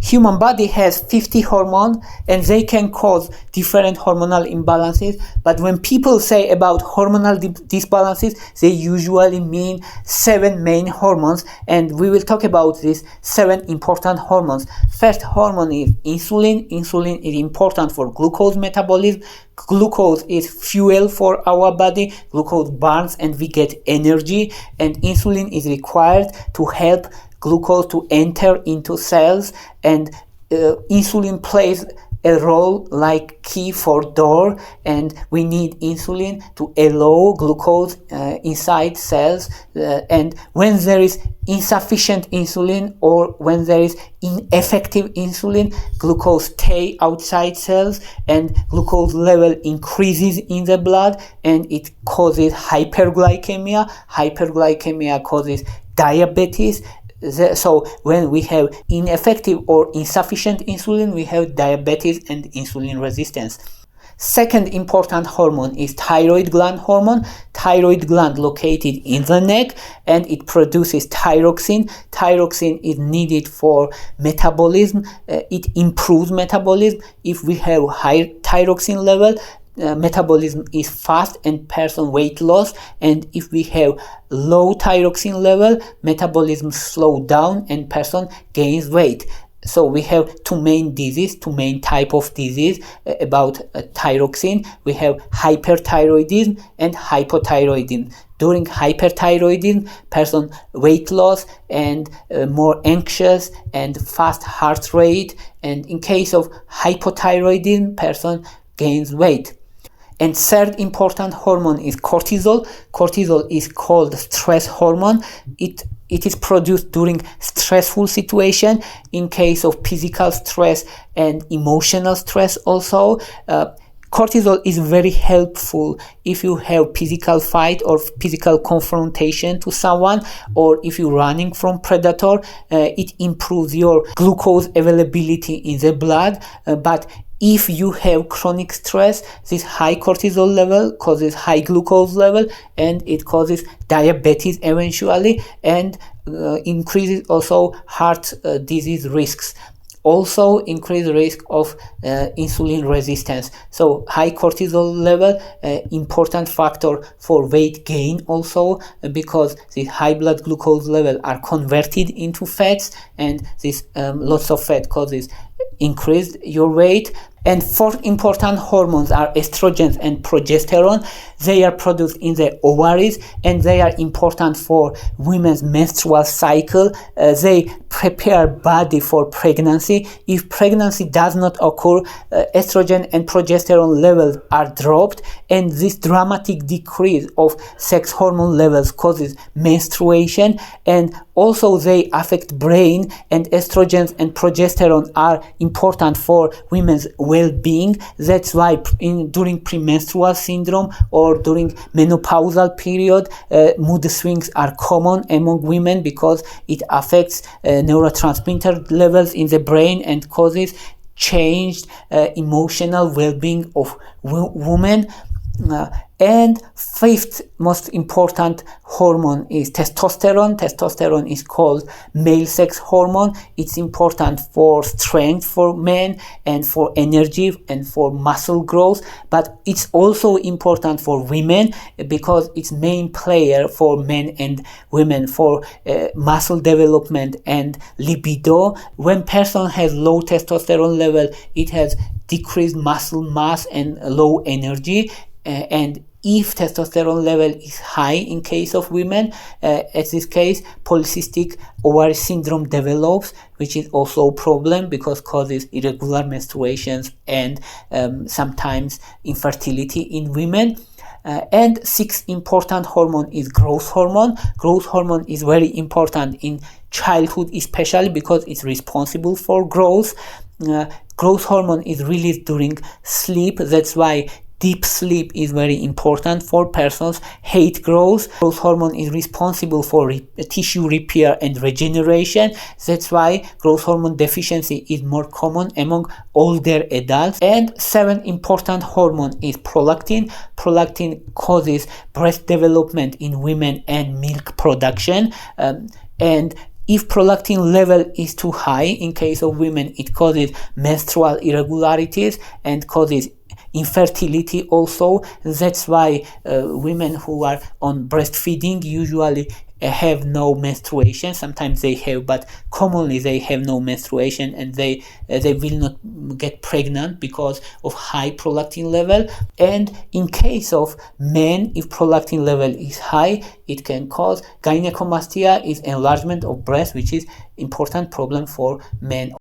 Human body has 50 hormones and they can cause different hormonal imbalances, but when people say about hormonal disbalances, they usually mean 7 main hormones, and we will talk about these 7 important hormones. First hormone is insulin. Insulin is important for glucose metabolism. Glucose is fuel for our body. Glucose burns and we get energy, and insulin is required to help glucose to enter into cells, and insulin plays a role like key for door, and we need insulin to allow glucose inside cells, and when there is insufficient insulin or when there is ineffective insulin, glucose stay outside cells and glucose level increases in the blood and it causes hyperglycemia. Hyperglycemia causes diabetes. So when we have ineffective or insufficient insulin, we have diabetes and insulin resistance. Second important hormone is thyroid gland hormone. Thyroid gland located in the neck, and it produces thyroxine. Thyroxine is needed for metabolism. It improves metabolism. If we have high thyroxine level, metabolism is fast and person weight loss, and if we have low thyroxine level, metabolism slow down and person gains weight. So we have two main type of disease about thyroxine. We have hyperthyroidism and hypothyroidism. During hyperthyroidism, person weight loss and more anxious and fast heart rate, and in case of hypothyroidism, person gains weight. And third important hormone is cortisol. Cortisol is called stress hormone. It is produced during stressful situation, in case of physical stress and emotional stress also. Cortisol is very helpful if you have physical fight or physical confrontation to someone, or if you're running from predator. It improves your glucose availability in the blood, but if you have chronic stress, this high cortisol level causes high glucose level, and it causes diabetes eventually, and increases also heart disease risks. Also increase risk of insulin resistance. So high cortisol level, important factor for weight gain also, because the high blood glucose level are converted into fats, and this lots of fat causes increase your weight. And fourth important hormones are estrogens and progesterone. They are produced in the ovaries, and they are important for women's menstrual cycle. They prepare body for pregnancy. If pregnancy does not occur, estrogen and progesterone levels are dropped, and this dramatic decrease of sex hormone levels causes menstruation, and also they affect brain, and estrogens and progesterone are important for women's well-being. That's why during premenstrual syndrome or during menopausal period, mood swings are common among women, because it affects neurotransmitter levels in the brain and causes changed emotional well-being of women. And fifth most important hormone is testosterone. Testosterone is called male sex hormone. It's important for strength for men and for energy and for muscle growth, but it's also important for women, because it's main player for men and women for muscle development and libido. When person has low testosterone level, it has decreased muscle mass and low energy. And if testosterone level is high in case of women, as this case, polycystic ovary syndrome develops, which is also a problem because causes irregular menstruations and sometimes infertility in women. And sixth important hormone is growth hormone. Growth hormone is very important in childhood, especially because it's responsible for growth. Growth hormone is released during sleep. That's why deep sleep is very important for persons. Height growth. Growth hormone is responsible for tissue repair and regeneration. That's why growth hormone deficiency is more common among older adults. And seventh important hormone is prolactin. Prolactin causes breast development in women and milk production. And If prolactin level is too high, in case of women, it causes menstrual irregularities and causes infertility also. That's why women who are on breastfeeding usually have no menstruation. Sometimes they have, but commonly they have no menstruation, and they will not get pregnant because of high prolactin level. And in case of men, if prolactin level is high, it can cause gynecomastia, is enlargement of breast, which is important problem for men.